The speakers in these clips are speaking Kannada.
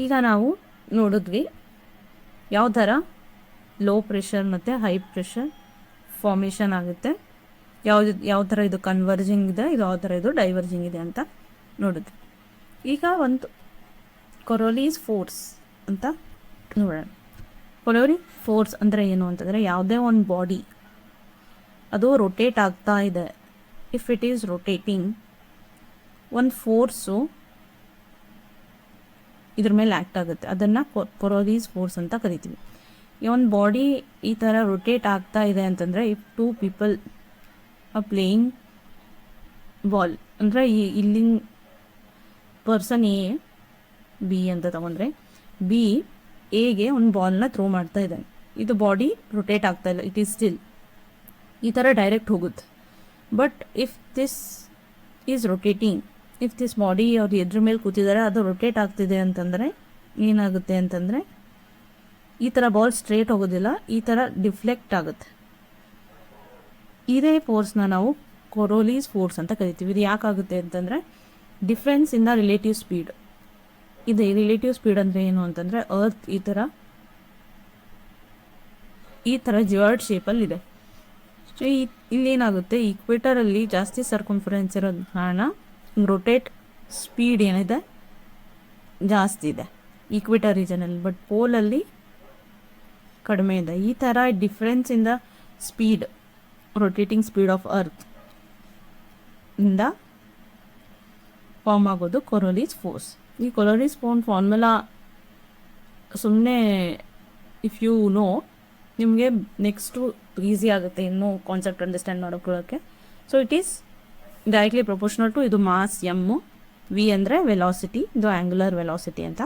ಈಗ ನಾವು ನೋಡಿದ್ವಿ ಯಾವ ಥರ ಲೋ ಪ್ರೆಷರ್ ಮತ್ತು ಹೈ ಪ್ರೆಷರ್ ಫಾರ್ಮೇಷನ್ ಆಗುತ್ತೆ, ಯಾವ ಥರ ಇದು ಕನ್ವರ್ಜಿಂಗ್ ಇದೆ, ಯಾವ ಥರ ಇದು ಡೈವರ್ಜಿಂಗ್ ಇದೆ ಅಂತ ನೋಡಿದ್ವಿ. ಈಗ ಒಂದು ಕೊರೋಲೀಸ್ ಫೋರ್ಸ್ ಅಂತ ನೋಡೋಣ. ಕೊರೋಲಿ ಫೋರ್ಸ್ ಅಂದರೆ ಏನು ಅಂತಂದರೆ, ಯಾವುದೇ ಒಂದು ಬಾಡಿ ಅದು ರೊಟೇಟ್ ಆಗ್ತಾ ಇದೆ, ಇಫ್ ಇಟ್ ಈಸ್ ರೊಟೇಟಿಂಗ್, ಒಂದು ಫೋರ್ಸು ಇದ್ರ ಮೇಲೆ ಆ್ಯಕ್ಟ್ ಆಗುತ್ತೆ, ಅದನ್ನು ಕೊರೋಲೀಸ್ ಫೋರ್ಸ್ ಅಂತ ಕರಿತೀವಿ. ಈ ಒಂದು ಬಾಡಿ ಈ ಥರ ರೊಟೇಟ್ ಆಗ್ತಾ ಇದೆ ಅಂತಂದರೆ, if 2 people are playing ball ಅಂದರೆ ಇಲ್ಲಿನ ಪರ್ಸನ್ ಎ ಬಿ ಅಂತ ತಗೊಂಡ್ರೆ, ಬಿ ಎಗೆ ಒಂದು ಬಾಲ್ನ ಥ್ರೋ ಮಾಡ್ತಾ ಇದ್ದಾನೆ, ಇದು ಬಾಡಿ ರೊಟೇಟ್ ಆಗ್ತಾ ಇಲ್ಲ, ಇಟ್ ಈಸ್ ಸ್ಟಿಲ್, ಈ ಥರ ಡೈರೆಕ್ಟ್ ಹೋಗುತ್ತೆ. But if this is rotating, if this body ಅವ್ರು ಎದ್ರ ಮೇಲೆ ಕೂತಿದ್ದಾರೆ ಅದು ರೊಟೇಟ್ ಆಗ್ತಿದೆ ಅಂತಂದರೆ ಏನಾಗುತ್ತೆ ಅಂತಂದರೆ, ಈ ಥರ ಬಾಲ್ ಸ್ಟ್ರೇಟ್ ಹೋಗೋದಿಲ್ಲ, ಈ ಥರ ಡಿಫ್ಲೆಕ್ಟ್ ಆಗುತ್ತೆ. ಇದೇ ಫೋರ್ಸ್ನ ನಾವು ಕೊರೋಲೀಸ್ ಫೋರ್ಸ್ ಅಂತ ಕರಿತೀವಿ. ಇದು ಯಾಕಾಗುತ್ತೆ ಅಂತಂದರೆ, difference in the relative speed. ಇದೆ ರಿಲೇಟಿವ್ ಸ್ಪೀಡ್ ಅಂದರೆ ಏನು ಅಂತಂದರೆ, ಅರ್ತ್ ಈ ಥರ ಜಿಯರ್ಡ್ ಶೇಪಲ್ಲಿದೆ. ಸೊ ಇಲ್ಲೇನಾಗುತ್ತೆ, ಈಕ್ವೇಟರಲ್ಲಿ ಜಾಸ್ತಿ ಸರ್ಕಂಫರೆನ್ಸ್ ಇರೋದು ಕಾರಣ ರೊಟೇಟ್ ಸ್ಪೀಡ್ ಏನಿದೆ ಜಾಸ್ತಿ ಇದೆ ಈಕ್ವೇಟರ್ ರೀಜನಲ್ಲಿ, ಬಟ್ ಪೋಲಲ್ಲಿ ಕಡಿಮೆ ಇದೆ. ಈ ಥರ difference in the speed, rotating speed of earth ಇಂದ ಫಾರ್ಮ್ ಆಗೋದು ಕೊರೋಲೀಸ್ ಫೋರ್ಸ್. ಈ ಕೊರೋಲೀಸ್ ಫಾರ್ಮುಲಾ ಸುಮ್ಮನೆ ಇಫ್ ಯು ನೋ, ನಿಮಗೆ ನೆಕ್ಸ್ಟು ಈಸಿ ಆಗುತ್ತೆ ಇನ್ನೂ ಕಾನ್ಸೆಪ್ಟ್ ಅಂಡರ್ಸ್ಟ್ಯಾಂಡ್ ಮಾಡೋಕ್ಕೆ. So it is directly proportional to ಇದು ಮಾಸ್ ಎಮ್ಮು, ವಿ ಅಂದರೆ ವೆಲಾಸಿಟಿ, ಇದು ಆ್ಯಂಗುಲರ್ ವೆಲಾಸಿಟಿ ಅಂತ,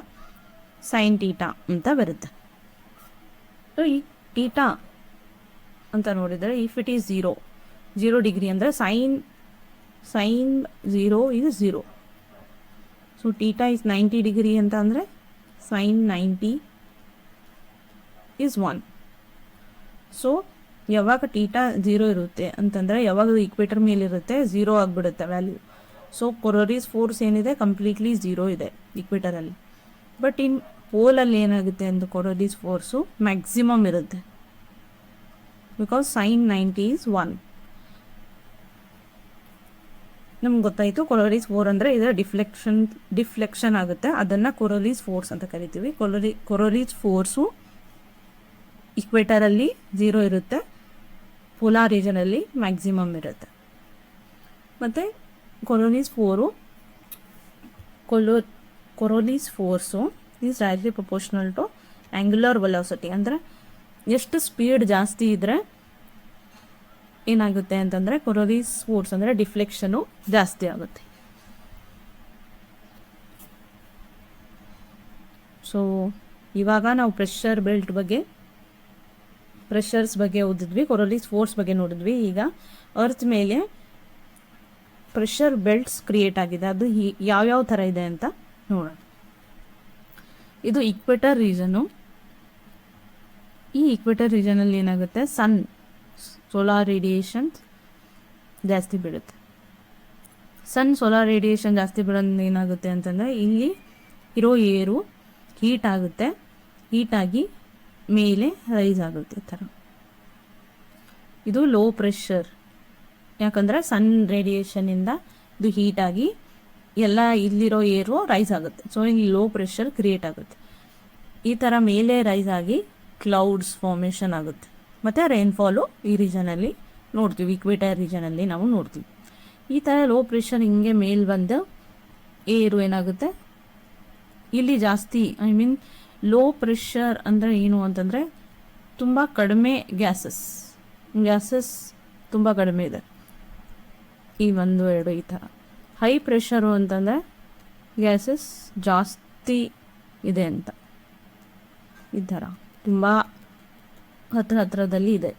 ಸೈನ್ ಟೀಟಾ ಅಂತ ಬರುತ್ತೆ. ಸೊ ಈ ಟೀಟಾ ಅಂತ ನೋಡಿದರೆ, ಇಫ್ ಇಟ್ ಈಸ್ 0 ಡಿಗ್ರಿ ಅಂದರೆ sine 0 is 0. So theta is 90 degree ಅಂತ ಅಂದರೆ ಸೈನ್ 90 is 1. ಸೊ ಯಾವಾಗ ಟೀಟಾ 0 ಇರುತ್ತೆ ಅಂತಂದರೆ, ಯಾವಾಗ ಈಕ್ವೇಟರ್ ಮೇಲಿರುತ್ತೆ 0 ಆಗಿಬಿಡುತ್ತೆ ವ್ಯಾಲ್ಯೂ. ಸೊ ಕೊರೋಲೀಸ್ ಫೋರ್ಸ್ ಏನಿದೆ ಕಂಪ್ಲೀಟ್ಲಿ 0 ಇದೆ ಈಕ್ವೇಟರಲ್ಲಿ. ಬಟ್ ಇನ್ ಪೋಲಲ್ಲಿ ಏನಾಗುತ್ತೆ ಅಂತ, ಕೊರೋಲೀಸ್ ಫೋರ್ಸು ಮ್ಯಾಕ್ಸಿಮಮ್ ಇರುತ್ತೆ, ಬಿಕಾಸ್ ಸೈನ್ 90 is 1. ನಮ್ಗೆ ಗೊತ್ತಾಯಿತು ಕೊರೋಲೀಸ್ ಫೋರ್ ಅಂದರೆ ಇದರ ಡಿಫ್ಲೆಕ್ಷನ್ ಆಗುತ್ತೆ, ಅದನ್ನು ಕೊರೋಲೀಸ್ ಫೋರ್ಸ್ ಅಂತ ಕರಿತೀವಿ. ಕೊರೋಲೀಸ್ ಫೋರ್ಸು ಈಕ್ವೇಟರಲ್ಲಿ 0 ಇರುತ್ತೆ, ಪೋಲಾರ್ ರೀಜನಲ್ಲಿ ಮ್ಯಾಕ್ಸಿಮಮ್ ಇರುತ್ತೆ. ಮತ್ತು coriolis force is directly proportional to angular velocity. ಅಂದರೆ ಎಷ್ಟು ಸ್ಪೀಡ್ ಜಾಸ್ತಿ ಇದ್ದರೆ ಏನಾಗುತ್ತೆ ಅಂತಂದರೆ, ಕೊರೋಲೀಸ್ ಫೋರ್ಸ್ ಅಂದರೆ ಡಿಫ್ಲೆಕ್ಷನು ಜಾಸ್ತಿ ಆಗುತ್ತೆ. ಸೊ ಇವಾಗ ನಾವು ಪ್ರೆಷರ್ಸ್ ಬಗ್ಗೆ ಓದಿದ್ವಿ, ಕೊರೋಲೀಸ್ ಫೋರ್ಸ್ ಬಗ್ಗೆ ನೋಡಿದ್ವಿ. ಈಗ ಅರ್ತ್ ಮೇಲೆ ಪ್ರೆಷರ್ ಬೆಲ್ಟ್ಸ್ ಕ್ರಿಯೇಟ್ ಆಗಿದೆ, ಅದು ಯಾವ್ಯಾವ ಥರ ಇದೆ ಅಂತ ನೋಡೋಣ. ಇದು ಈಕ್ವೇಟರ್ ರೀಜನು. ಈ ಈಕ್ವೇಟರ್ ರೀಜನಲ್ಲಿ ಏನಾಗುತ್ತೆ, ಸೋಲಾರ್ ರೇಡಿಯೇಷನ್ ಜಾಸ್ತಿ ಬೀಳುತ್ತೆ. ಸೋಲಾರ್ ರೇಡಿಯೇಷನ್ ಜಾಸ್ತಿ ಬೀಳೋದು ಏನಾಗುತ್ತೆ ಅಂತಂದರೆ, ಇಲ್ಲಿ ಇರೋ ಏರು ಹೀಟ್ ಆಗುತ್ತೆ, ಹೀಟಾಗಿ ಮೇಲೆ ರೈಸ್ ಆಗುತ್ತೆ. ಈ ಥರ ಇದು ಲೋ ಪ್ರೆಷರ್, ಯಾಕಂದರೆ ಸನ್ ರೇಡಿಯೇಷನಿಂದ ಇದು ಹೀಟಾಗಿ ಎಲ್ಲ ಇಲ್ಲಿರೋ ಏರು ರೈಸ್ ಆಗುತ್ತೆ. ಸೊ ಇಲ್ಲಿ ಲೋ ಪ್ರೆಷರ್ ಕ್ರಿಯೇಟ್ ಆಗುತ್ತೆ. ಈ ಥರ ಮೇಲೆ ರೈಸ್ ಆಗಿ ಕ್ಲೌಡ್ಸ್ ಫಾರ್ಮೇಷನ್ ಆಗುತ್ತೆ. ಮತ್ತು ರೈನ್ಫಾಲು ಈ ರೀಜನಲ್ಲಿ ನೋಡ್ತೀವಿ, ಈಕ್ವೇಟರ್ ರೀಜನಲ್ಲಿ ನಾವು ನೋಡ್ತೀವಿ. ಈ ಥರ ಲೋ ಪ್ರೆಷರ್ ಹಿಂಗೆ ಮೇಲೆ ಬಂದು ಏರು ಏನಾಗುತ್ತೆ, ಇಲ್ಲಿ ಜಾಸ್ತಿ ಲೋ ಪ್ರೆಷರ್ ಅಂದರೆ ಏನು ಅಂತಂದರೆ, ತುಂಬ ಕಡಿಮೆ ಗ್ಯಾಸಸ್ ತುಂಬ ಕಡಿಮೆ ಇದೆ, ಈ 1, 2 ಈ ಥರ. ಹೈ ಪ್ರೆಷರು ಅಂತಂದರೆ ಗ್ಯಾಸಸ್ ಜಾಸ್ತಿ ಇದೆ ಅಂತ, ಈ ಥರ ತುಂಬ ಹತ್ರದಲ್ಲಿ ಇದೆ.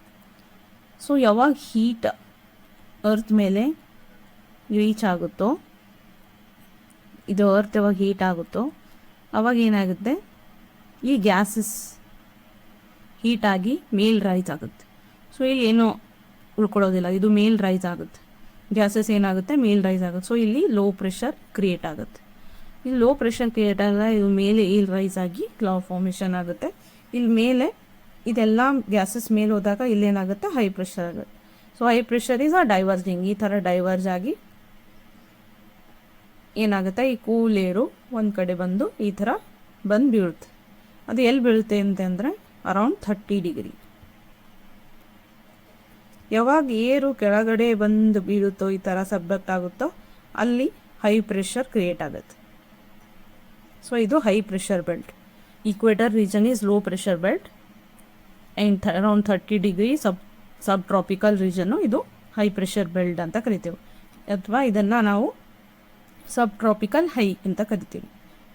ಸೊ ಯಾವಾಗ ಹೀಟ್ ಅರ್ತ್ ಮೇಲೆ ರೀಚ್ ಆಗುತ್ತೋ, ಇದು ಅರ್ತ್ ಯಾವಾಗ ಹೀಟ್ ಆಗುತ್ತೋ ಅವಾಗ ಏನಾಗುತ್ತೆ, ಈ ಗ್ಯಾಸಸ್ ಹೀಟಾಗಿ ಮೇಲ್ ರೈಸ್ ಆಗುತ್ತೆ. ಸೊ ಇಲ್ಲಿ ಏನೂ ಉಳ್ಕೊಳ್ಳೋದಿಲ್ಲ, ಇದು ಮೇಲ್ ರೈಸ್ ಆಗುತ್ತೆ, ಗ್ಯಾಸಸ್ ಏನಾಗುತ್ತೆ ಮೇಲ್ ರೈಸ್ ಆಗುತ್ತೆ. ಸೊ ಇಲ್ಲಿ ಲೋ ಪ್ರೆಷರ್ ಕ್ರಿಯೇಟ್ ಆಗುತ್ತೆ. ಇಲ್ಲಿ ಲೋ ಪ್ರೆಷರ್ ಕ್ರಿಯೇಟ್ ಆದಾಗ ಇದು ಮೇಲೆ ಇಲ್ಲಿ ರೈಸ್ ಆಗಿ ಕ್ಲೌಡ್ ಫಾರ್ಮೇಷನ್ ಆಗುತ್ತೆ. ಇಲ್ಲಿ ಮೇಲೆ ಇದೆಲ್ಲ ಗ್ಯಾಸಸ್ ಮೇಲೆ ಹೋದಾಗ ಇಲ್ಲೇನಾಗುತ್ತೆ, ಹೈ ಪ್ರೆಷರ್ ಆಗುತ್ತೆ. So high pressure is diverging. ಈ ಥರ ಡೈವರ್ಜ್ ಆಗಿ ಏನಾಗುತ್ತೆ, ಈ ಕೂಲ್ ಏರು ಒಂದು ಕಡೆ ಬಂದು ಈ ಥರ ಬಂದು ಬೀಳುತ್ತೆ. ಅದು ಎಲ್ಲಿ ಬೀಳುತ್ತೆ ಅಂತಂದರೆ ಅರೌಂಡ್ 30 ಡಿಗ್ರಿ. ಯಾವಾಗ ಏರು ಕೆಳಗಡೆ ಬಂದು ಬೀಳುತ್ತೋ, ಈ ಥರ ಸಬ್ಡಕ್ಟ್ ಆಗುತ್ತೋ, ಅಲ್ಲಿ ಹೈ ಪ್ರೆಷರ್ ಕ್ರಿಯೇಟ್ ಆಗುತ್ತೆ. ಸೊ ಇದು high pressure belt. Equator region is low pressure belt and around 30 degree subtropical region ಇದು ಹೈ ಪ್ರೆಷರ್ ಬೆಲ್ಟ್ ಅಂತ ಕರಿತೇವೆ, ಅಥವಾ ಇದನ್ನು ನಾವು ಸಬ್ ಟ್ರಾಪಿಕಲ್ ಹೈ ಅಂತ ಕರಿತೀವಿ.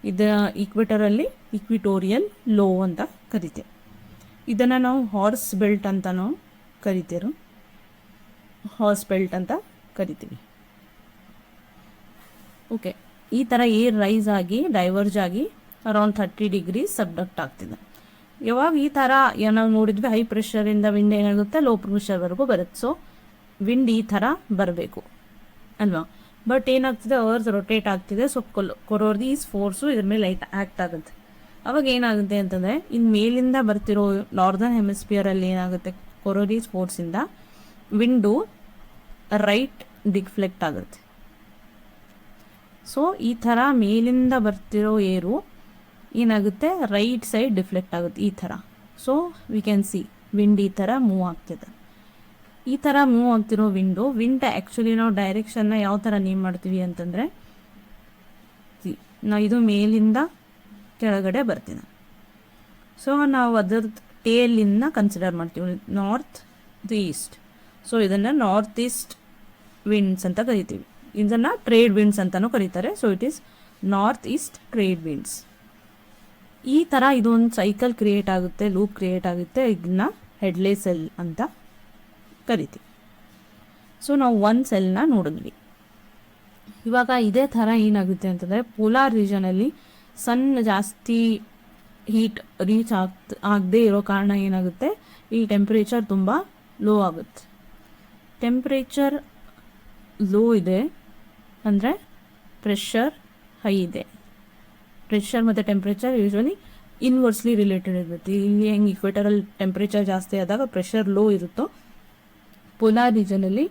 ಇದು ಈಕ್ವೇಟರಲ್ಲಿ ಇಕ್ವಿಟೋರಿಯಲ್ ಲೋ ಅಂತ ಕರಿತೇವೆ. ಇದನ್ನು ನಾವು ಹಾರ್ಸ್ ಬೆಲ್ಟ್ ಅಂತಲೂ ಕರಿತೇವೆ, ಹಾರ್ಸ್ ಬೆಲ್ಟ್ ಅಂತ ಕರಿತೀವಿ. ಓಕೆ, ಈ ಥರ ಏರ್ ರೈಸ್ ಆಗಿ ಡೈವರ್ಜ್ ಆಗಿ ಅರೌಂಡ್ 30 ಡಿಗ್ರಿ ಸಬ್ಡಕ್ಟ್ ಆಗ್ತಿದೆ. ಯಾವಾಗ ಈ ಥರ ನಾವು ನೋಡಿದ್ವಿ, ಹೈ ಪ್ರೆಷರಿಂದ ವಿಂಡ್ ಏನಾಗುತ್ತೆ, ಲೋ ಪ್ರೆಷರ್ವರೆಗೂ ಬರುತ್ತೆ. ಸೊ ವಿಂಡ್ ಈ ಥರ ಬರಬೇಕು ಅಲ್ವಾ. ಬಟ್ ಏನಾಗ್ತಿದೆ, ಅರ್ತ್ ರೊಟೇಟ್ ಆಗ್ತಿದೆ. ಸೊ ಕೊರೋದೀಸ್ ಫೋರ್ಸು ಇದ್ರ ಮೇಲೆ ಆ್ಯಕ್ಟ್ ಆಗುತ್ತೆ. ಅವಾಗ ಏನಾಗುತ್ತೆ ಅಂತಂದರೆ, ಇನ್ನು ಮೇಲಿಂದ ಬರ್ತಿರೋ ನಾರ್ದರ್ನ್ ಹೆಮಿಸ್ಫಿಯರಲ್ಲಿ ಏನಾಗುತ್ತೆ, ಕೊರೋದೀಸ್ ಫೋರ್ಸಿಂದ ವಿಂಡು ರೈಟ್ ಡಿಫ್ಲೆಕ್ಟ್ ಆಗುತ್ತೆ. ಸೊ ಈ ಥರ ಮೇಲಿಂದ ಬರ್ತಿರೋ ಏರು ಏನಾಗುತ್ತೆ, ರೈಟ್ ಸೈಡ್ ಡಿಫ್ಲೆಕ್ಟ್ ಆಗುತ್ತೆ ಈ ಥರ. So we can see wind ಈ ಥರ ಮೂವ್ ಆಗ್ತಿದೆ. ಈ ಥರ ಮೂವ್ ಆಗ್ತಿರೋ ವಿಂಡ್ ಆ್ಯಕ್ಚುಲಿ ನಾವು ಡೈರೆಕ್ಷನ್ನ ಯಾವ ಥರ ನೇಮ್ ಮಾಡ್ತೀವಿ ಅಂತಂದರೆ, ನಾವು ಇದು ಮೇಲಿಂದ ಕೆಳಗಡೆ ಬರ್ತೀನಿ. ಸೊ ನಾವು ಅದರ ಟೇಲಿಂದ ಕನ್ಸಿಡರ್ ಮಾಡ್ತೀವಿ, ನಾರ್ತ್ ಈಸ್ಟ್. ಸೊ ಇದನ್ನು ನಾರ್ತ್ ಈಸ್ಟ್ ವಿಂಡ್ಸ್ ಅಂತ ಕರಿತೀವಿ. ಇದನ್ನು ಟ್ರೇಡ್ ವಿಂಡ್ಸ್ ಅಂತಲೂ ಕರೀತಾರೆ. So it is north East trade winds. ಈ ಥರ ಇದೊಂದು ಸೈಕಲ್ ಕ್ರಿಯೇಟ್ ಆಗುತ್ತೆ, ಲೂಪ್ ಕ್ರಿಯೇಟ್ ಆಗುತ್ತೆ. ಇದನ್ನ ಹೆಡ್ಲೇ ಸೆಲ್ ಅಂತ ಕರಿತೀವಿ. ಸೊ ನಾವು ಒಂದು ಸೆಲ್ನ ನೋಡಿದ್ವಿ. ಇವಾಗ ಇದೇ ಥರ ಏನಾಗುತ್ತೆ ಅಂತಂದರೆ, ಪೋಲಾರ್ ರೀಜನಲ್ಲಿ ಸನ್ ಜಾಸ್ತಿ ಹೀಟ್ ರೀಚ್ ಆಗದೆ ಇರೋ ಕಾರಣ ಏನಾಗುತ್ತೆ, ಈ ಟೆಂಪ್ರೇಚರ್ ತುಂಬ ಲೋ ಆಗುತ್ತೆ. ಟೆಂಪ್ರೇಚರ್ ಲೋ ಇದೆ ಅಂದರೆ ಪ್ರೆಷರ್ ಹೈ ಇದೆ. ಪ್ರೆಷರ್ ಮತ್ತು ಟೆಂಪ್ರೇಚರ್ ಯೂಶ್ವಲಿ ಇನ್ವರ್ಸ್ಲಿ ರಿಲೇಟೆಡ್ ಇರುತ್ತೆ. ಇಲ್ಲಿ ಹೆಂಗೆ ಇಕ್ವೇಟರಲ್ಲಿ ಟೆಂಪ್ರೇಚರ್ ಜಾಸ್ತಿ ಆದಾಗ ಪ್ರೆಷರ್ ಲೋ ಇರುತ್ತೋ, ಪೋಲಾರ್ ರೀಜನಲ್ಲಿ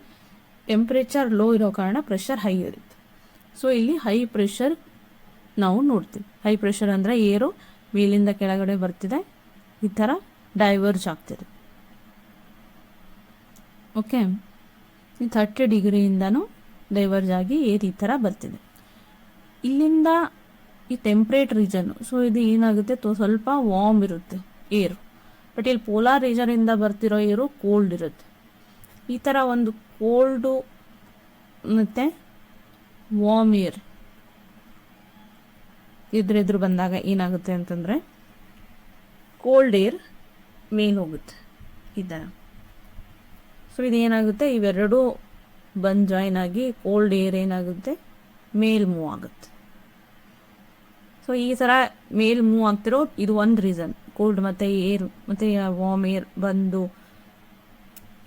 ಟೆಂಪ್ರೇಚರ್ ಲೋ ಇರೋ ಕಾರಣ ಪ್ರೆಷರ್ ಹೈ ಇರುತ್ತೆ. ಸೊ ಇಲ್ಲಿ ಹೈ ಪ್ರೆಷರ್ ನಾವು ನೋಡ್ತೀವಿ. ಹೈ ಪ್ರೆಷರ್ ಅಂದರೆ ಏರು ಮೇಲಿಂದ ಕೆಳಗಡೆ ಬರ್ತಿದೆ, ಈ ಥರ ಡೈವರ್ಜ್ ಆಗ್ತಿದೆ. ಓಕೆ, ಈ 30 ಡಿಗ್ರಿಯಿಂದನೂ ಡೈವರ್ಜ್ ಆಗಿ ಏರ್ ಈ ಥರ ಬರ್ತಿದೆ. ಇಲ್ಲಿಂದ ಈ ಟೆಂಪ್ರೇಟ್ ರೀಜನ್ನು, ಸೊ ಇದು ಏನಾಗುತ್ತೆ, ಸ್ವಲ್ಪ ವಾರ್ಮ್ ಇರುತ್ತೆ ಏರು. ಬಟ್ ಇಲ್ಲಿ ಪೋಲಾರ್ ರೀಜನಿಂದ ಬರ್ತಿರೋ ಏರು ಕೋಲ್ಡ್ ಇರುತ್ತೆ. ಈ ಥರ ಒಂದು ಕೋಲ್ಡು ಮತ್ತು ವಾರ್ಮ್ ಏರ್ ಎದುರೆದುರು ಬಂದಾಗ ಏನಾಗುತ್ತೆ ಅಂತಂದರೆ, ಕೋಲ್ಡ್ ಏರ್ ಮೇಲೆ ಹೋಗುತ್ತೆ ಈ ಥರ. ಸೊ ಇದೇನಾಗುತ್ತೆ, ಇವೆರಡೂ ಬಂದು ಜಾಯ್ನ್ ಆಗಿ ಕೋಲ್ಡ್ ಏರ್ ಏನಾಗುತ್ತೆ, ಮೇಲ್ ಮೂವ್ ಆಗುತ್ತೆ. ಸೊ ಈ ಥರ ಮೇಲ್ ಮೂವ್ ಆಗ್ತಿರೋ ಇದು ಒಂದು ರೀಸನ್. ಕೋಲ್ಡ್ ಮತ್ತು ಏರ್ ಮತ್ತು ವಾರ್ಮ್ ಏರ್ ಬಂದು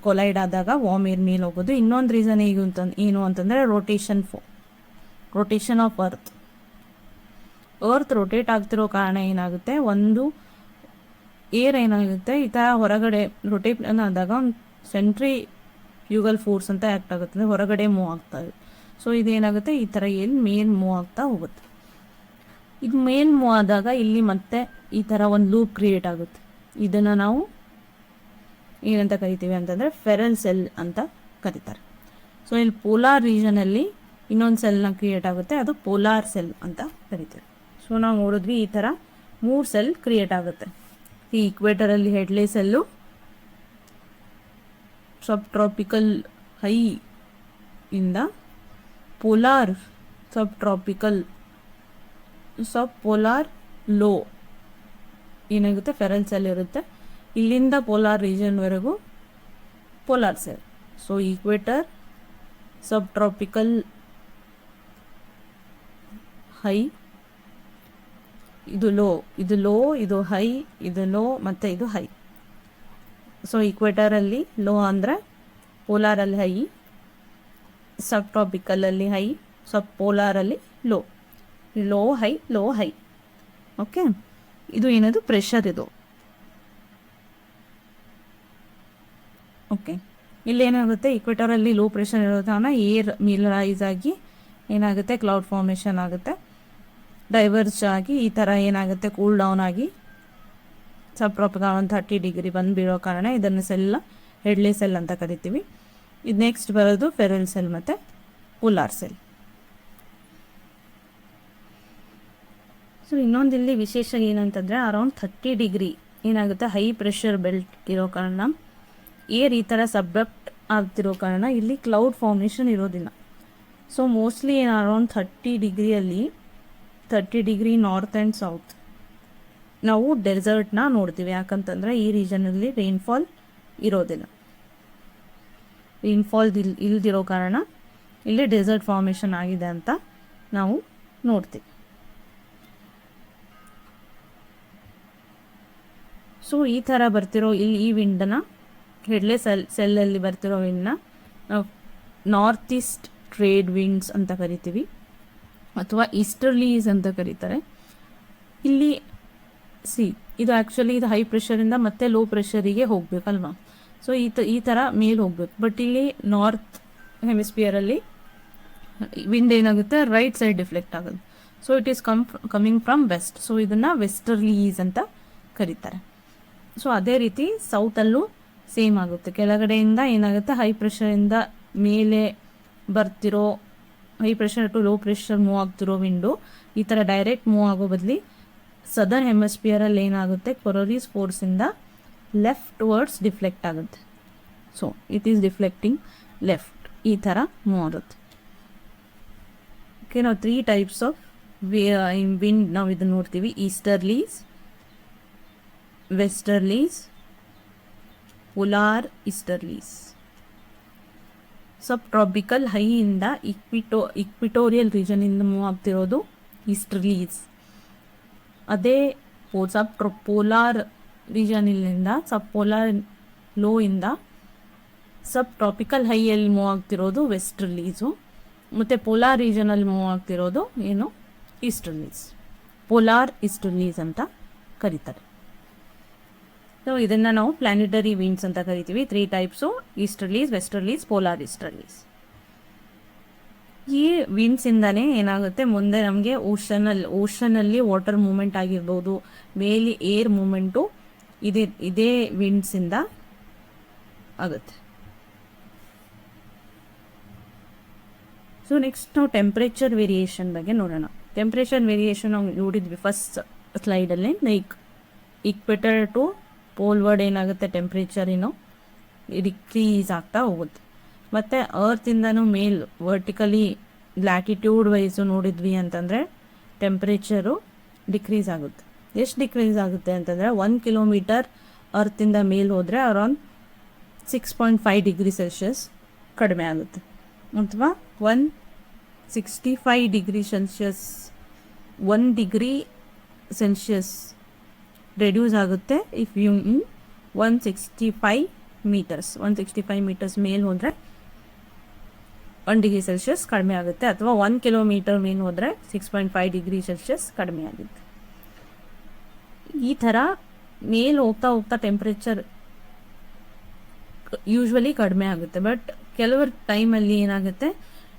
ಕೊಲೈಡ್ ಆದಾಗ ವಾರ್ಮ್ ಏರ್ ಮೇಲೆ ಹೋಗೋದು. ಇನ್ನೊಂದು ರೀಸನ್ ಏನು ಅಂತಂದರೆ ರೊಟೇಷನ್ ಆಫ್ ಅರ್ತ್ ರೊಟೇಟ್ ಆಗ್ತಿರೋ ಕಾರಣ ಏನಾಗುತ್ತೆ, ಒಂದು ಏರ್ ಏನಾಗುತ್ತೆ, ಈ ಥರ ಹೊರಗಡೆ ರೊಟೇಟ್ ಆದಾಗ ಒಂದು ಸೆಂಟ್ರಿಫ್ಯೂಗಲ್ ಫೋರ್ಸ್ ಅಂತ ಆ್ಯಕ್ಟ್ ಆಗುತ್ತೆ, ಹೊರಗಡೆ ಮೂವ್ ಆಗ್ತಾ ಇದೆ. ಸೊ ಇದೇನಾಗುತ್ತೆ, ಈ ಥರ ಏನು ಮೇಲ್ ಮೂವ್ ಆಗ್ತಾ ಹೋಗುತ್ತೆ. ಇದು ಮೇಲ್ ಮೂವ್ ಆದಾಗ ಇಲ್ಲಿ ಮತ್ತೆ ಈ ಥರ ಒಂದು ಲೂಪ್ ಕ್ರಿಯೇಟ್ ಆಗುತ್ತೆ. ಇದನ್ನು ನಾವು ಏನಂತ ಕರಿತೀವಿ ಅಂತಂದರೆ ಫೆರಲ್ ಸೆಲ್ ಅಂತ ಕರೀತಾರೆ. ಸೊ ಇಲ್ಲಿ ಪೋಲಾರ್ ರೀಜನಲ್ಲಿ ಇನ್ನೊಂದು ಸೆಲ್ನ ಕ್ರಿಯೇಟ್ ಆಗುತ್ತೆ, ಅದು ಪೋಲಾರ್ ಸೆಲ್ ಅಂತ ಕರಿತೀವಿ. ಸೊ ನಾವು ನೋಡಿದ್ವಿ ಈ ಥರ 3 ಸೆಲ್ ಕ್ರಿಯೇಟ್ ಆಗುತ್ತೆ. ಈ ಇಕ್ವೇಟರಲ್ಲಿ Hadley cell, subtropical high ಇಂದ ಪೋಲಾರ್ ಸಬ್ ಪೋಲಾರ್ ಲೋ ಏನಾಗುತ್ತೆ, ಫೆರಲ್ ಸೆಲ್ ಇರುತ್ತೆ. ಇಲ್ಲಿಂದ ಪೋಲಾರ್ ರೀಜನ್ವರೆಗೂ polar cell. So equator, subtropical high, ಇದು ಲೋ, ಇದು ಹೈ, ಇದು ಲೋ ಮತ್ತು ಇದು ಹೈ. ಸೊ ಈಕ್ವೇಟರಲ್ಲಿ ಲೋ ಅಂದರೆ ಪೋಲಾರಲ್ಲಿ ಹೈ, ಸಬ್ ಟ್ರಾಪಿಕಲಲ್ಲಿ ಹೈ, ಸಬ್ ಪೋಲಾರಲ್ಲಿ low. Low high low high. Okay, ಇದು ಏನದು ಪ್ರೆಷರ್ ಇದು. ಓಕೆ, ಇಲ್ಲಿ ಏನಾಗುತ್ತೆ, ಇಕ್ವೇಟರಲ್ಲಿ ಲೋ ಪ್ರೆಷರ್ ಇರೋ ಕಾರಣ ಏರ್ ಮಿಲರೈಸ್ ಆಗಿ ಏನಾಗುತ್ತೆ, ಕ್ಲೌಡ್ ಫಾರ್ಮೇಷನ್ ಆಗುತ್ತೆ, ಡೈವರ್ಜ್ ಆಗಿ ಈ ಥರ ಏನಾಗುತ್ತೆ, ಕೂಲ್ ಡೌನ್ ಆಗಿ ಸಬ್ ಟ್ರಾಪಿಕಲ್ 30 ಡಿಗ್ರಿ ಬಂದು ಬೀಳೋ ಕಾರಣ ಇದನ್ನು ಸೆಲ್ ಹೆಡ್ಲೆ ಸೆಲ್ ಅಂತ ಕರಿತೀವಿ. ಇದು ನೆಕ್ಸ್ಟ್ ಬರೋದು ಫೆರಲ್ ಸೆಲ್ ಮತ್ತು ಪೋಲಾರ್ ಸೆಲ್. ಸೊ ಇನ್ನೊಂದು ಇಲ್ಲಿ ವಿಶೇಷ ಏನಂತಂದರೆ, ಅರೌಂಡ್ 30 ಡಿಗ್ರಿ ಏನಾಗುತ್ತೆ, ಹೈ ಪ್ರೆಷರ್ ಬೆಲ್ಟ್ ಇರೋ ಕಾರಣ ಏರ್ ಈ ಥರ ಸಬ್ಡಕ್ಟ್ ಆಗ್ತಿರೋ ಕಾರಣ ಇಲ್ಲಿ ಕ್ಲೌಡ್ ಫಾರ್ಮೇಷನ್ ಇರೋದಿಲ್ಲ. ಸೊ ಮೋಸ್ಟ್ಲಿ ಅರೌಂಡ್ 30 ಡಿಗ್ರಿಯಲ್ಲಿ 30 ಡಿಗ್ರಿ ನಾರ್ತ್ ಆ್ಯಂಡ್ ಸೌತ್ ನಾವು ಡೆಸರ್ಟ್ನ ನೋಡ್ತೀವಿ. ಯಾಕಂತಂದರೆ ಈ ರೀಜನಲ್ಲಿ ರೈನ್ಫಾಲ್ ಇರೋದಿಲ್ಲ. ರೈನ್ಫಾಲ್ ಇಲ್ದಿರೋ ಕಾರಣ ಇಲ್ಲಿ ಡೆಸರ್ಟ್ ಫಾರ್ಮೇಷನ್ ಆಗಿದೆ ಅಂತ ನಾವು ನೋಡ್ತೀವಿ. ಸೊ ಈ ಥರ ಬರ್ತಿರೋ ಇಲ್ಲಿ ಈ ವಿಂಡನ್ನ ಹೆಡ್ಲೆ ಸೆಲ್ಲಲ್ಲಿ ಬರ್ತಿರೋ ವಿಂಡನ್ನ ನಾವು ನಾರ್ತ್ ಈಸ್ಟ್ ಟ್ರೇಡ್ ವಿಂಡ್ಸ್ ಅಂತ ಕರಿತೀವಿ, ಅಥವಾ ಈಸ್ಟರ್ಲೀಸ್ ಅಂತ ಕರೀತಾರೆ. ಇಲ್ಲಿ ಇದು ಆ್ಯಕ್ಚುಲಿ ಇದು ಹೈ ಪ್ರೆಷರಿಂದ ಮತ್ತೆ ಲೋ ಪ್ರೆಷರಿಗೆ ಹೋಗ್ಬೇಕಲ್ವಾ. ಸೊ ಈ ಥರ ಮೇಲೆ ಹೋಗ್ಬೇಕು. ಬಟ್ ಇಲ್ಲಿ ನಾರ್ತ್ ಹೆಮಿಸ್ಫಿಯರಲ್ಲಿ ವಿಂಡ್ ಏನಾಗುತ್ತೆ, ರೈಟ್ ಸೈಡ್ ಡಿಫ್ಲೆಕ್ಟ್ ಆಗುತ್ತೆ. So it is coming from west. So ಇದನ್ನು ವೆಸ್ಟರ್ಲೀಸ್ ಅಂತ ಕರೀತಾರೆ. ಸೊ ಅದೇ ರೀತಿ ಸೌತಲ್ಲೂ ಸೇಮ್ ಆಗುತ್ತೆ. ಕೆಳಗಡೆಯಿಂದ ಏನಾಗುತ್ತೆ, ಹೈ ಪ್ರೆಷರಿಂದ ಮೇಲೆ ಬರ್ತಿರೋ, high pressure to low pressure move ಆಗ್ತಿರೋ ವಿಂಡು ಈ ಥರ ಡೈರೆಕ್ಟ್ ಮೂವ್ ಆಗೋ ಬದಲಿ ಸದರ್ನ್ ಹೆಮಿಸ್ಫಿಯರಲ್ಲಿ ಏನಾಗುತ್ತೆ, ಕೊರೋಲಿಸ್ ಫೋರ್ಸಿಂದ ಲೆಫ್ಟ್ ವರ್ಡ್ಸ್ ಡಿಫ್ಲೆಕ್ಟ್ ಆಗುತ್ತೆ. So it is deflecting left, ಈ ಥರ ಮೂವ್ ಆಗುತ್ತೆ. ಓಕೆ, ನಾವು 3 ಟೈಪ್ಸ್ ಆಫ್ ವಿಂಡ್ ನಾವು ಇದನ್ನು ನೋಡ್ತೀವಿ: easterlies, westerlies, polar easterlies. Subtropical ಹೈಯಿಂದ ಇಕ್ವಿಟೋರಿಯಲ್ ರೀಜನಿಂದ ಮೂವ್ ಆಗ್ತಿರೋದು ಈಸ್ಟರ್ಲೀಸ್. ಅದೇ ಪೋಲಾರ್ ರೀಜನಿಂದ ಸಬ್ ಪೋಲಾರ್ ಲೋ ಇಂದ ಸಬ್ ಟ್ರಾಪಿಕಲ್ ಹೈಯಲ್ಲಿ ಮೂವ್ ಆಗ್ತಿರೋದು ವೆಸ್ಟರ್ಲೀಸು, ಮತ್ತು ಪೋಲಾರ್ ರೀಜನಲ್ಲಿ ಮೂವ್ ಆಗ್ತಿರೋದು ಏನು, ಈಸ್ಟರ್ಲೀಸ್. ಪೋಲಾರ್ ಈಸ್ಟರ್ಲೀಸ್ ಅಂತ ಕರೀತಾರೆ. ಸೊ ಇದನ್ನು ನಾವು ಪ್ಲಾನೆಟರಿ ವಿಂಡ್ಸ್ ಅಂತ ಕರಿತೀವಿ. 3 types: easterlies, westerlies, polar easterlies. ಈ ವಿಂಡ್ಸಿಂದನೇ ಏನಾಗುತ್ತೆ, ಮುಂದೆ ನಮಗೆ ಓಷನಲ್ಲಿ ವಾಟರ್ ಮೂಮೆಂಟ್ ಆಗಿರ್ಬೋದು, ಮೇಲೆ ಏರ್ ಮೂಮೆಂಟು ಇದೇ ವಿಂಡ್ಸಿಂದ ಆಗುತ್ತೆ. ಸೊ ನೆಕ್ಸ್ಟ್ ನಾವು ಟೆಂಪ್ರೇಚರ್ ವೇರಿಯೇಷನ್ ಬಗ್ಗೆ ನೋಡೋಣ. ಟೆಂಪ್ರೇಚರ್ ವೇರಿಯೇಷನ್ ನಾವು ನೋಡಿದ್ವಿ ಫಸ್ಟ್ ಸ್ಲೈಡಲ್ಲಿ. ಲೈಕ್ ಈಕ್ವೆಟರ್ ಟು ಪೋಲ್ವರ್ಡ್ ಏನಾಗುತ್ತೆ, ಟೆಂಪ್ರೇಚರ್ ಡಿಕ್ರೀಸ್ ಆಗ್ತಾ ಹೋಗುತ್ತೆ. ಮತ್ತು ಅರ್ತಿಂದನೂ ಮೇಲ್ ವರ್ಟಿಕಲಿ ಲ್ಯಾಟಿಟ್ಯೂಡ್ ವೈಸು ನೋಡಿದ್ವಿ ಅಂತಂದರೆ ಟೆಂಪ್ರೇಚರು ಡಿಕ್ರೀಸ್ ಆಗುತ್ತೆ. ಎಷ್ಟು ಡಿಕ್ರೀಸ್ ಆಗುತ್ತೆ ಅಂತಂದರೆ 1 ಕಿಲೋಮೀಟರ್ ಅರ್ತಿಂದ ಮೇಲ್ ಹೋದರೆ ಅರೌಂಡ್ 6.5 ಡಿಗ್ರಿ ಸೆಲ್ಸಿಯಸ್ ಕಡಿಮೆ ಆಗುತ್ತೆ, ಅಥವಾ 165 degree Celsius 1 degree Celsius reduce ಆಗುತ್ತೆ. ಇಫ್ ಯು 165 ಮೀಟರ್ಸ್ ಮೇಲೆ ಹೋದರೆ 1 ಡಿಗ್ರಿ ಸೆಲ್ಸಿಯಸ್ ಕಡಿಮೆ ಆಗುತ್ತೆ, ಅಥವಾ 1 ಕಿಲೋಮೀಟರ್ ಮೇಲೆ ಹೋದರೆ 6.5 ಡಿಗ್ರಿ ಸೆಲ್ಸಿಯಸ್ ಕಡಿಮೆ ಆಗುತ್ತೆ. ಈ ಥರ ಮೇಲೆ ಹೋಗ್ತಾ ಹೋಗ್ತಾ ಟೆಂಪ್ರೇಚರ್ ಯೂಶ್ವಲಿ ಕಡಿಮೆ ಆಗುತ್ತೆ. ಬಟ್ ಕೆಲವರು ಟೈಮಲ್ಲಿ ಏನಾಗುತ್ತೆ,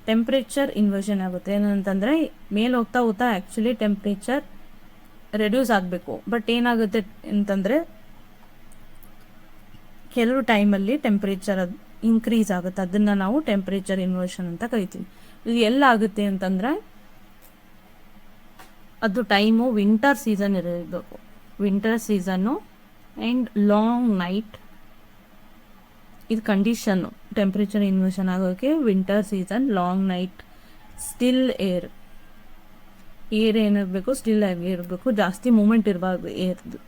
ಟೆಂಪ್ರೇಚರ್ ಇನ್ವರ್ಷನ್ ಆಗುತ್ತೆ. ಏನಂತಂದರೆ ಮೇಲೆ ಹೋಗ್ತಾ ಹೋಗ್ತಾ ಆ್ಯಕ್ಚುಲಿ ಟೆಂಪ್ರೇಚರ್ ರೆಡ್ಯೂಸ್ ಆಗಬೇಕು, ಬಟ್ ಏನಾಗುತ್ತೆ ಅಂತಂದರೆ ಕೆಲವು ಟೈಮಲ್ಲಿ ಟೆಂಪ್ರೇಚರ್ ಅದು ಇನ್ಕ್ರೀಸ್ ಆಗುತ್ತೆ. ಅದನ್ನು ನಾವು ಟೆಂಪ್ರೇಚರ್ ಇನ್ವರ್ಷನ್ ಅಂತ ಕರಿತೀವಿ. ಇದು ಎಲ್ಲಾಗುತ್ತೆ ಅಂತಂದರೆ ಅದು ಟೈಮು ವಿಂಟರ್ ಸೀಸನ್ ಇರಬೇಕು. Winter season and long night, ಇದು ಕಂಡೀಷನ್ನು ಟೆಂಪ್ರೇಚರ್ ಇನ್ವರ್ಷನ್ ಆಗೋಕ್ಕೆ. Winter season, long night, still air ಏನಿರಬೇಕು, ಸ್ಟಿಲ್ ಆಗಿ ಇರಬೇಕು, ಜಾಸ್ತಿ ಮೂಮೆಂಟ್ ಇರಬಾರ್ದು ಏರ್ದು.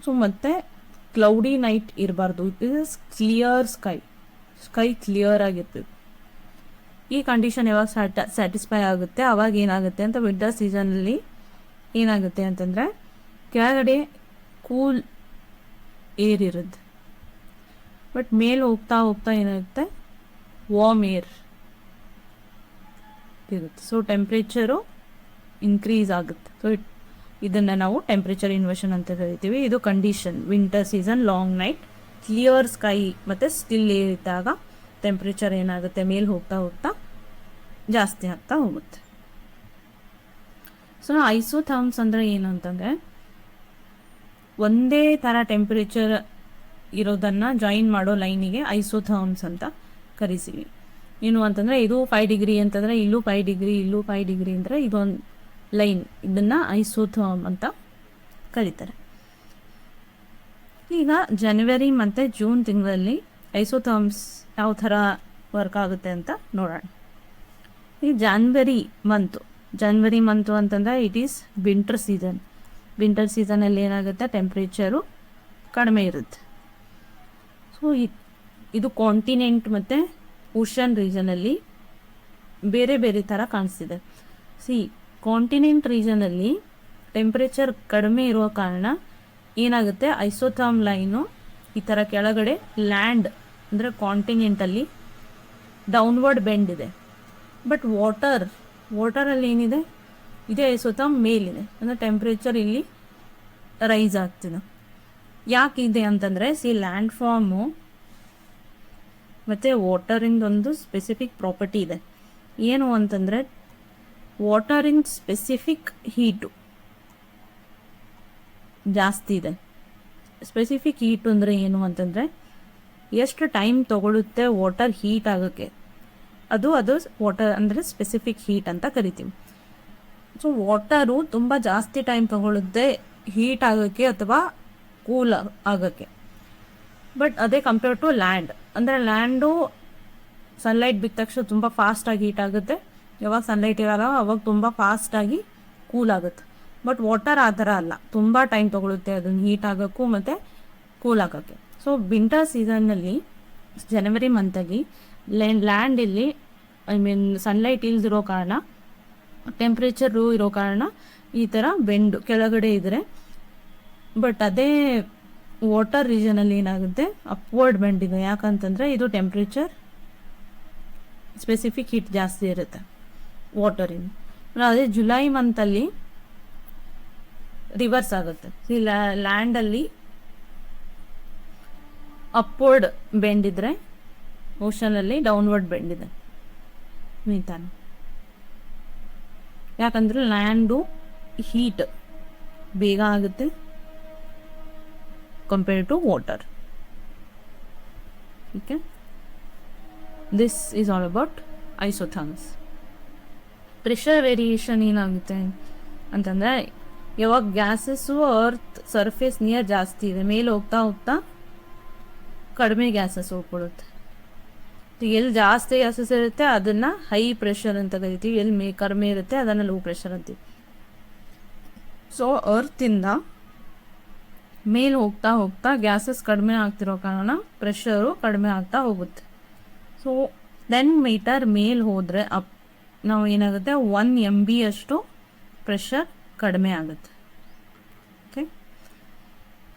ಸೊ ಮತ್ತು ಕ್ಲೌಡಿ ನೈಟ್ ಇರಬಾರ್ದು. It is clear sky clear ಆಗಿರ್ಬೇಕು. ಈ ಕಂಡೀಷನ್ ಯಾವಾಗ ಸ್ಯಾಟಿಸ್ಫೈ ಆಗುತ್ತೆ ಆವಾಗ ಏನಾಗುತ್ತೆ ಅಂತ, ವಿಂಟರ್ ಸೀಸನಲ್ಲಿ ಏನಾಗುತ್ತೆ ಅಂತಂದರೆ ಕೆಳಗಡೆ ಕೂಲ್ ಏರ್ ಇರುತ್ತೆ, ಬಟ್ ಮೇಲೆ ಹೋಗ್ತಾ ಹೋಗ್ತಾ ಏನಾಗುತ್ತೆ, ವಾರ್ಮ್ ಏರ್ ಇರುತ್ತೆ. ಸೊ ಟೆಂಪ್ರೇಚರು ಇನ್ಕ್ರೀಸ್ ಆಗುತ್ತೆ. ಸೊ ಇದನ್ನು ನಾವು ಟೆಂಪ್ರೇಚರ್ ಇನ್ವರ್ಷನ್ ಅಂತ ಕರಿತೀವಿ. ಇದು condition. Winter season, long night, clear sky ಮತ್ತು ಸ್ಟಿಲ್ ಏರ್ ಇದ್ದಾಗ ಟೆಂಪ್ರೇಚರ್ ಏನಾಗುತ್ತೆ, ಮೇಲೆ ಹೋಗ್ತಾ ಹೋಗ್ತಾ ಜಾಸ್ತಿ ಆಗ್ತಾ ಹೋಗುತ್ತೆ. ಸೊ ಐಸೋಥರ್ಮ್ಸ್ ಅಂದರೆ ಏನು ಅಂತಂದರೆ, ಒಂದೇ ಥರ ಟೆಂಪ್ರೇಚರ್ ಇರೋದನ್ನು ಜಾಯಿನ್ ಮಾಡೋ ಲೈನಿಗೆ ಐಸೋಥರ್ಮ್ಸ್ ಅಂತ ಕರಿತೀವಿ. ಏನು ಅಂತಂದರೆ, ಇದು 5 ಡಿಗ್ರಿ ಅಂತಂದರೆ ಇಲ್ಲೂ 5 ಡಿಗ್ರಿ, ಇಲ್ಲೂ 5 ಡಿಗ್ರಿ ಅಂದರೆ ಇದೊಂದು ಲೈನ್, ಇದನ್ನು ಐಸೋಥರ್ಮ್ ಅಂತ ಕರೀತಾರೆ. ಈಗ ಜನವರಿ ಮತ್ತು ಜೂನ್ ತಿಂಗಳಲ್ಲಿ ಐಸೋಥರ್ಮ್ಸ್ ಯಾವ ಥರ ವರ್ಕ್ ಆಗುತ್ತೆ ಅಂತ ನೋಡೋಣ. ಈ ಜನವರಿ ಮಂತು ಅಂತಂದರೆ it is winter season. Winter ಸೀಸನಲ್ಲಿ ಏನಾಗುತ್ತೆ, ಟೆಂಪ್ರೇಚರು ಕಡಿಮೆ ಇರುತ್ತೆ. ಸೊ ಇದು ಕಾಂಟಿನೆಂಟ್ ಮತ್ತು ಓಷನ್ ರೀಜನಲ್ಲಿ ಬೇರೆ ಬೇರೆ ಥರ ಕಾಣಿಸ್ತಿದೆ. ಕಾಂಟಿನೆಂಟ್ ರೀಜನಲ್ಲಿ ಟೆಂಪ್ರೇಚರ್ ಕಡಿಮೆ ಇರುವ ಕಾರಣ ಏನಾಗುತ್ತೆ, ಐಸೋಥರ್ಮ್ ಲೈನು ಈ ಥರ ಕೆಳಗಡೆ ಲ್ಯಾಂಡ್ ಅಂದರೆ ಕಾಂಟಿನೆಂಟಲ್ಲಿ ಡೌನ್ವರ್ಡ್ ಬೆಂಡ್ ಇದೆ. ಬಟ್ ವಾಟರಲ್ಲಿ ಏನಿದೆ, ಇದೇ ಐಸೋಥರ್ಮ್ ಮೇಲಿದೆ, ಅಂದರೆ ಟೆಂಪ್ರೇಚರ್ ಇಲ್ಲಿ ರೈಸ್ ಆಗ್ತಿದೆ. ಯಾಕಿದೆ ಅಂತಂದರೆ, ಲ್ಯಾಂಡ್ ಫಾರ್ಮು ಮತ್ತು ವಾಟರಿಂದೊಂದು ಸ್ಪೆಸಿಫಿಕ್ ಪ್ರಾಪರ್ಟಿ ಇದೆ. ಏನು ಅಂತಂದರೆ, ವಾಟರಿನ ಸ್ಪೆಸಿಫಿಕ್ ಹೀಟು ಜಾಸ್ತಿ ಇದೆ. ಸ್ಪೆಸಿಫಿಕ್ ಹೀಟು ಅಂದರೆ ಏನು ಅಂತಂದರೆ, ಎಷ್ಟು ಟೈಮ್ ತಗೊಳುತ್ತೆ ವಾಟರ್ ಹೀಟ್ ಆಗೋಕ್ಕೆ, ಅದು ವಾಟರ್ ಅಂದರೆ ಸ್ಪೆಸಿಫಿಕ್ ಹೀಟ್ ಅಂತ ಕರಿತೀವಿ. ಸೊ ವಾಟರು ತುಂಬ ಜಾಸ್ತಿ ಟೈಮ್ ತಗೊಳುತ್ತೆ ಹೀಟ್ ಆಗೋಕ್ಕೆ ಅಥವಾ ಕೂಲ್ ಆಗೋಕ್ಕೆ. ಬಟ್ ಅದೇ ಕಂಪೇರ್ ಟು ಲ್ಯಾಂಡ್, ಅಂದರೆ ಲ್ಯಾಂಡು ಸನ್ಲೈಟ್ ಬಿದ್ದ ತಕ್ಷಣ ತುಂಬ ಫಾಸ್ಟಾಗಿ ಹೀಟ್ ಆಗುತ್ತೆ, ಯಾವಾಗ ಸನ್ಲೈಟ್ ಇರಲ್ಲ ಅವಾಗ ತುಂಬ ಫಾಸ್ಟಾಗಿ ಕೂಲ್ ಆಗುತ್ತೆ. ಬಟ್ ವಾಟರ್ ಆ ಥರ ಅಲ್ಲ, ತುಂಬ ಟೈಮ್ ತೊಗೊಳುತ್ತೆ ಅದನ್ನು ಹೀಟ್ ಆಗೋಕ್ಕೂ ಮತ್ತು ಕೂಲ್ ಆಗೋಕ್ಕೆ. ಸೊ ವಿಂಟರ್ ಸೀಸನ್ನಲ್ಲಿ ಜನವರಿ ಮಂತಲ್ಲಿ ಲ್ಯಾಂಡಲ್ಲಿ ಸನ್ಲೈಟ್ ಇಲ್ದಿರೋ ಕಾರಣ, ಟೆಂಪ್ರೇಚರು ಇರೋ ಕಾರಣ ಈ ಥರ ಬೆಂಡು ಕೆಳಗಡೆ ಇದ್ದರೆ. ಬಟ್ ಅದೇ ವಾಟರ್ ರೀಜನಲ್ಲಿ ಏನಾಗುತ್ತೆ, ಅಪ್ವರ್ಡ್ ಬೆಂಡ್ ಇದೆ. ಯಾಕಂತಂದರೆ ಇದು ಟೆಂಪ್ರೇಚರ್ ಸ್ಪೆಸಿಫಿಕ್ ಹೀಟ್ ಜಾಸ್ತಿ ಇರುತ್ತೆ ವಾಟರಿನ. ಅದೇ ಜುಲೈ ಮಂತಲ್ಲಿ ರಿವರ್ಸ್ ಆಗುತ್ತೆ. ಲ್ಯಾಂಡಲ್ಲಿ ಅಪ್ವರ್ಡ್ ಬೆಂಡ್ ಇದ್ದರೆ, ಓಷನಲ್ಲಿ ಡೌನ್ವರ್ಡ್ ಬೆಂಡ್ ಇದೆ ಈ ಥರ. ಯಾಕಂದರೆ ಲ್ಯಾಂಡು ಹೀಟ್ ಬೇಗ ಆಗುತ್ತೆ compared to water. Okay, this is all about isotherms. Pressure variation ಏನಾಗುತ್ತೆ ಅಂತಂದರೆ, ಯಾವಾಗ ಗ್ಯಾಸಸ್ಸು ಅರ್ತ್ ಸರ್ಫೇಸ್ ನಿಯರ್ ಜಾಸ್ತಿ ಇದೆ, ಮೇಲೆ ಹೋಗ್ತಾ ಹೋಗ್ತಾ ಕಡಿಮೆ ಗ್ಯಾಸಸ್ ಹೋಗ್ಬಿಡುತ್ತೆ. ಎಲ್ಲಿ ಜಾಸ್ತಿ ಗ್ಯಾಸಸ್ ಇರುತ್ತೆ ಅದನ್ನು ಹೈ ಪ್ರೆಷರ್ ಅಂತ ಕರಿತೀವಿ, ಎಲ್ಲಿ ಕಡಿಮೆ ಇರುತ್ತೆ ಅದನ್ನು ಲೋ ಪ್ರೆಷರ್ ಅಂತೀವಿ. ಸೊ ಅರ್ತಿಂದ ಮೇಲೆ ಹೋಗ್ತಾ ಹೋಗ್ತಾ ಗ್ಯಾಸಸ್ ಕಡಿಮೆ ಆಗ್ತಿರೋ ಕಾರಣ ಪ್ರೆಷರು ಕಡಿಮೆ ಆಗ್ತಾ ಹೋಗುತ್ತೆ. ಸೊ 10 ಮೀಟರ್ ಮೇಲೆ ಹೋದರೆ ನಾವು ಏನಾಗುತ್ತೆ, 1 MB ಅಷ್ಟು ಪ್ರೆಷರ್ ಕಡಿಮೆ ಆಗುತ್ತೆ. ಓಕೆ,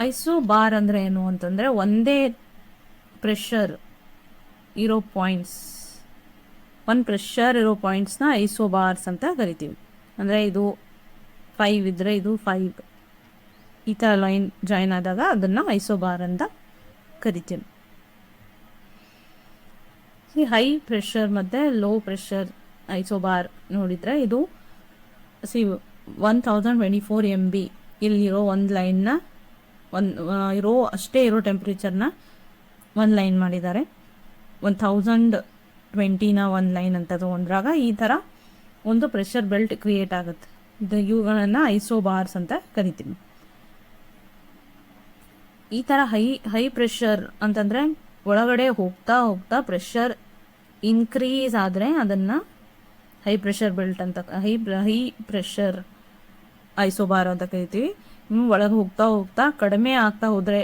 ಐಸೋಬಾರ್ ಅಂದರೆ ಏನು ಅಂತಂದರೆ, ಒಂದೇ ಪ್ರೆಷರ್ ಇರೋ ಪಾಯಿಂಟ್ಸ್, ಒಂದು ಪ್ರೆಷರ್ ಇರೋ ಪಾಯಿಂಟ್ಸ್ನ ಐಸೋಬಾರ್ಸ್ ಅಂತ ಕರಿತೀವಿ. ಅಂದರೆ ಇದು 5 ಇದ್ದರೆ ಇದು 5, ಈ ಥರ ಲೈನ್ ಜಾಯಿನ್ ಆದಾಗ ಅದನ್ನು ಐಸೋಬಾರ್ ಅಂತ ಕರಿತೀವಿ. ಈ ಹೈ ಪ್ರೆಷರ್ ಮತ್ತು ಲೋ ಪ್ರೆಷರ್ ಐಸೋಬಾರ್ ನೋಡಿದರೆ, ಇದು 1024 MB ಇಲ್ಲಿರೋ ಒಂದು ಲೈನ್ನ ಅಷ್ಟೇ ಇರೋ ಟೆಂಪ್ರೇಚರ್ನ ಒಂದು ಲೈನ್ ಮಾಡಿದ್ದಾರೆ. 1020ನ ಒಂದು ಲೈನ್ ಅಂತ ತೊಗೊಂಡ್ರಾಗ ಈ ಥರ ಒಂದು ಪ್ರೆಷರ್ ಬೆಲ್ಟ್ ಕ್ರಿಯೇಟ್ ಆಗುತ್ತೆ. ಇವುಗಳನ್ನು ಐಸೋಬಾರ್ಸ್ ಅಂತ ಕರಿತೀವಿ. ಈ ಥರ ಹೈ ಪ್ರೆಷರ್ ಅಂತಂದರೆ, ಒಳಗಡೆ ಹೋಗ್ತಾ ಹೋಗ್ತಾ ಪ್ರೆಷರ್ ಇನ್ಕ್ರೀಸ್ ಆದರೆ ಅದನ್ನು ಹೈ ಪ್ರೆಷರ್ ಬೆಲ್ಟ್ ಅಂತ, ಹೈ ಪ್ರೆಷರ್ ಐಸೋಬಾರ್ ಅಂತ ಕರಿತೀವಿ. ಒಳಗೆ ಹೋಗ್ತಾ ಹೋಗ್ತಾ ಕಡಿಮೆ ಆಗ್ತಾ ಹೋದರೆ,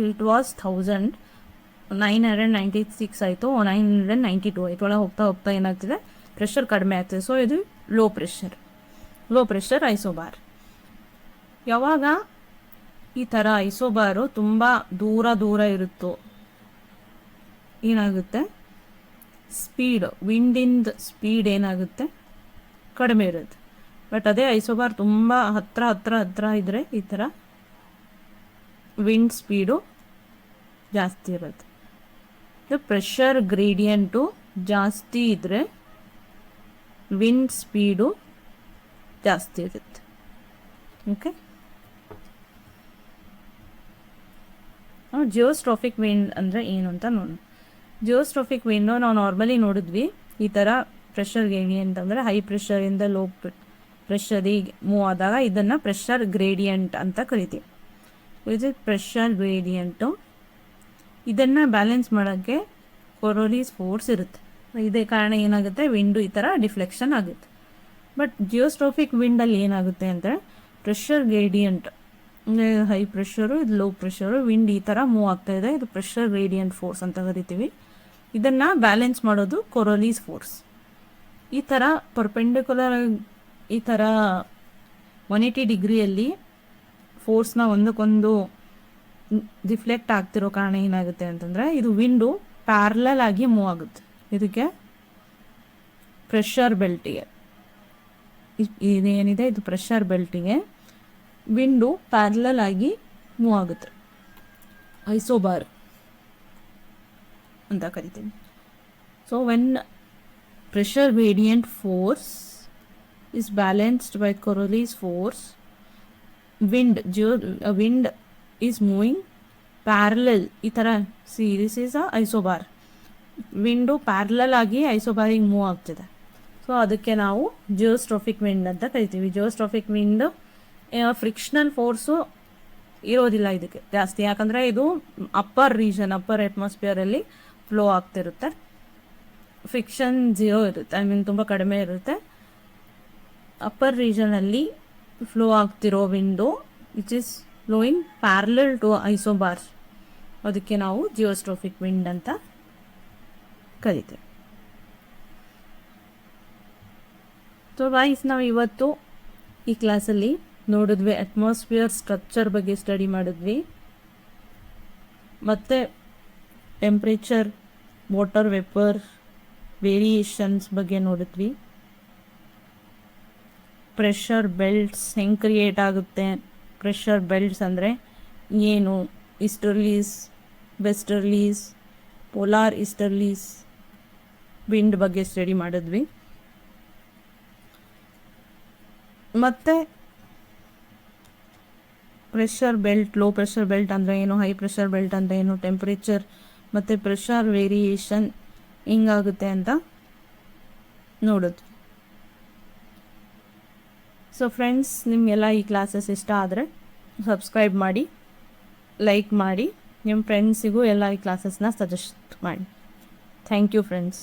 ಇಟ್ ವಾಸ್ 1996 ಆಯಿತು, 992 ಆಯಿತು. ಒಳಗೆ ಹೋಗ್ತಾ ಹೋಗ್ತಾ ಏನಾಗ್ತಿದೆ, ಪ್ರೆಷರ್ ಕಡಿಮೆ ಆಗ್ತಿದೆ. ಸೊ ಇದು ಲೋ ಪ್ರೆಷರ್ ಐಸೋಬಾರ್. ಯಾವಾಗ ಈ ಥರ ಐಸೋಬಾರು ತುಂಬ ದೂರ ಇರುತ್ತೋ ಏನಾಗುತ್ತೆ, ಸ್ಪೀಡ್, ವಿಂಡಿಂದ ಸ್ಪೀಡ್ ಏನಾಗುತ್ತೆ ಕಡಿಮೆ ಇರುತ್ತೆ. ಬಟ್ ಅದೇ ಐಸೋಬಾರ್ ತುಂಬ ಹತ್ರ ಇದ್ದರೆ ಈ ಥರ ವಿಂಡ್ ಸ್ಪೀಡು ಜಾಸ್ತಿ ಇರುತ್ತೆ. ಪ್ರೆಷರ್ ಗ್ರೇಡಿಯಂಟು ಜಾಸ್ತಿ ಇದ್ದರೆ ವಿಂಡ್ ಸ್ಪೀಡು ಜಾಸ್ತಿ ಇರುತ್ತೆ. ಓಕೆ, ಜಿಯೋಸ್ಟ್ರಾಫಿಕ್ ವಿಂಡ್ ಅಂದರೆ ಏನು ಅಂತ ನೋಡೋಣ. ಜಿಯೋಸ್ಟ್ರಾಫಿಕ್ ವಿಂಡು ನಾವು ನಾರ್ಮಲಿ ನೋಡಿದ್ವಿ, ಈ ಥರ ಪ್ರೆಷರ್ ಗ್ರೇಡಿಯಂಟ್ ಅಂದರೆ ಹೈ ಪ್ರೆಷರಿಂದ ಲೋ ಪ್ರೆಷರಿಗೆ ಮೂವ್ ಆದಾಗ ಇದನ್ನು ಪ್ರೆಷರ್ ಗ್ರೇಡಿಯಂಟ್ ಅಂತ ಕರಿತೀವಿ. ಇದು ಪ್ರೆಷರ್ ಗ್ರೇಡಿಯಂಟು. ಇದನ್ನು ಬ್ಯಾಲೆನ್ಸ್ ಮಾಡೋಕ್ಕೆ ಕೊರೋಲಿಸ್ ಫೋರ್ಸ್ ಇರುತ್ತೆ. ಇದೇ ಕಾರಣ ಏನಾಗುತ್ತೆ, ವಿಂಡು ಈ ಥರ ಡಿಫ್ಲೆಕ್ಷನ್ ಆಗುತ್ತೆ. ಬಟ್ ಜಿಯೋಸ್ಟ್ರಾಫಿಕ್ ವಿಂಡಲ್ಲಿ ಏನಾಗುತ್ತೆ ಅಂದರೆ ಪ್ರೆಷರ್ ಗ್ರೇಡಿಯಂಟ್ ಅಂದರೆ ಹೈ ಪ್ರೆಷರು, ಇದು ಲೋ ಪ್ರೆಷರು, ವಿಂಡ್ ಈ ಥರ ಮೂವ್ ಆಗ್ತಾ ಇದೆ, ಇದು ಪ್ರೆಷರ್ ಗ್ರೇಡಿಯಂಟ್ ಫೋರ್ಸ್ ಅಂತ ಕರಿತೀವಿ. ಇದನ್ನು ಬ್ಯಾಲೆನ್ಸ್ ಮಾಡೋದು ಕೊರೋಲಿಸ್ ಫೋರ್ಸ್. ಈ ಥರ ಪರ್ಪೆಂಡಿಕ್ಯುಲರ್ ಈ ಥರ 180 ಡಿಗ್ರಿಯಲ್ಲಿ ಫೋರ್ಸ್ನ ಒಂದಕ್ಕೊಂದು ರಿಫ್ಲೆಕ್ಟ್ ಆಗ್ತಿರೋ ಕಾರಣ ಏನಾಗುತ್ತೆ ಅಂತಂದರೆ ಇದು ವಿಂಡು ಪ್ಯಾರಲಲ್ ಆಗಿ ಮೂವ್ ಆಗುತ್ತೆ. ಇದಕ್ಕೆ ಪ್ರೆಷರ್ ಬೆಲ್ಟಿಗೆ ಇದೇನಿದೆ ಇದು ಪ್ರೆಷರ್ ಬೆಲ್ಟಿಗೆ ವಿಂಡು ಪ್ಯಾರಲಲ್ ಆಗಿ ಮೂವ್ ಆಗುತ್ತೆ. ಐಸೋಬಾರ್ ಅಂತ ಕರಿತೀವಿ. So when pressure gradient force is balanced by Coriolis force, wind is moving parallel. ಈ ಥರ see this is a isobar. Wind parallel ಆಗಿ ಐಸೋಬಾರಿಗೆ ಮೂವ್ ಆಗ್ತಿದೆ. ಸೊ ಅದಕ್ಕೆ ನಾವು ಜಿಯೋಸ್ಟ್ರಾಫಿಕ್ ವಿಂಡ್ ಅಂತ ಕರಿತೀವಿ. ಜಿಯೋಸ್ಟ್ರಾಫಿಕ್ ವಿಂಡ್ ಫ್ರಿಕ್ಷನಲ್ ಫೋರ್ಸು ಇರೋದಿಲ್ಲ ಇದಕ್ಕೆ ಜಾಸ್ತಿ, ಯಾಕಂದರೆ ಇದು ಅಪ್ಪರ್ ಅಟ್ಮಾಸ್ಫಿಯರಲ್ಲಿ ಫ್ಲೋ ಆಗ್ತಿರುತ್ತೆ. ಫ್ರಿಕ್ಷನ್ 0 ಇರುತ್ತೆ, ತುಂಬ ಕಡಿಮೆ ಇರುತ್ತೆ. ಅಪ್ಪರ್ ರೀಜನಲ್ಲಿ ಫ್ಲೋ ಆಗ್ತಿರೋ wind which is flowing parallel to isobar, ಅದಕ್ಕೆ ನಾವು ಜಿಯೋಸ್ಟ್ರಾಫಿಕ್ ವಿಂಡ್ ಅಂತ ಕರಿತೇವೆ. ಸೊ ಗೈಸ್, ನಾವು ಇವತ್ತು ಈ ಕ್ಲಾಸಲ್ಲಿ ನೋಡಿದ್ವಿ ಅಟ್ಮಾಸ್ಫಿಯರ್ ಸ್ಟ್ರಕ್ಚರ್ ಬಗ್ಗೆ ಸ್ಟಡಿ ಮಾಡಿದ್ವಿ, ಮತ್ತು ಟೆಂಪ್ರೇಚರ್, ವಾಟರ್ ವೇಪರ್ ವೇರಿಯೇಷನ್ಸ್ ಬಗ್ಗೆ ನೋಡಿದ್ವಿ. ಪ್ರೆಷರ್ ಬೆಲ್ಟ್ಸ್ ಹೆಂಗೆ ಕ್ರಿಯೇಟ್ ಆಗುತ್ತೆ, ಪ್ರೆಷರ್ ಬೆಲ್ಟ್ಸ್ ಅಂದರೆ ಏನು, easterlies, westerlies, polar easterlies wind ಬಗ್ಗೆ ಸ್ಟಡಿ ಮಾಡಿದ್ವಿ. ಮತ್ತು pressure belt, low pressure belt ಅಂದರೆ ಏನು, ಹೈ ಪ್ರೆಷರ್ ಬೆಲ್ಟ್ ಅಂದರೆ ಏನು, ಟೆಂಪ್ರೇಚರ್ ಮತ್ತು ಪ್ರೆಷರ್ ವೇರಿಯೇಷನ್ ಹಿಂಗಾಗುತ್ತೆ ಅಂತ ನೋಡಿದ್ವಿ. ಸೊ ಫ್ರೆಂಡ್ಸ್, ನಿಮಗೆಲ್ಲ ಈ ಕ್ಲಾಸಸ್ ಇಷ್ಟ ಆದರೆ ಸಬ್ಸ್ಕ್ರೈಬ್ ಮಾಡಿ, ಲೈಕ್ ಮಾಡಿ, ನಿಮ್ಮ ಫ್ರೆಂಡ್ಸಿಗೂ ಎಲ್ಲ ಈ ಕ್ಲಾಸಸ್ನ ಸಜೆಸ್ಟ್ ಮಾಡಿ. Thank you friends.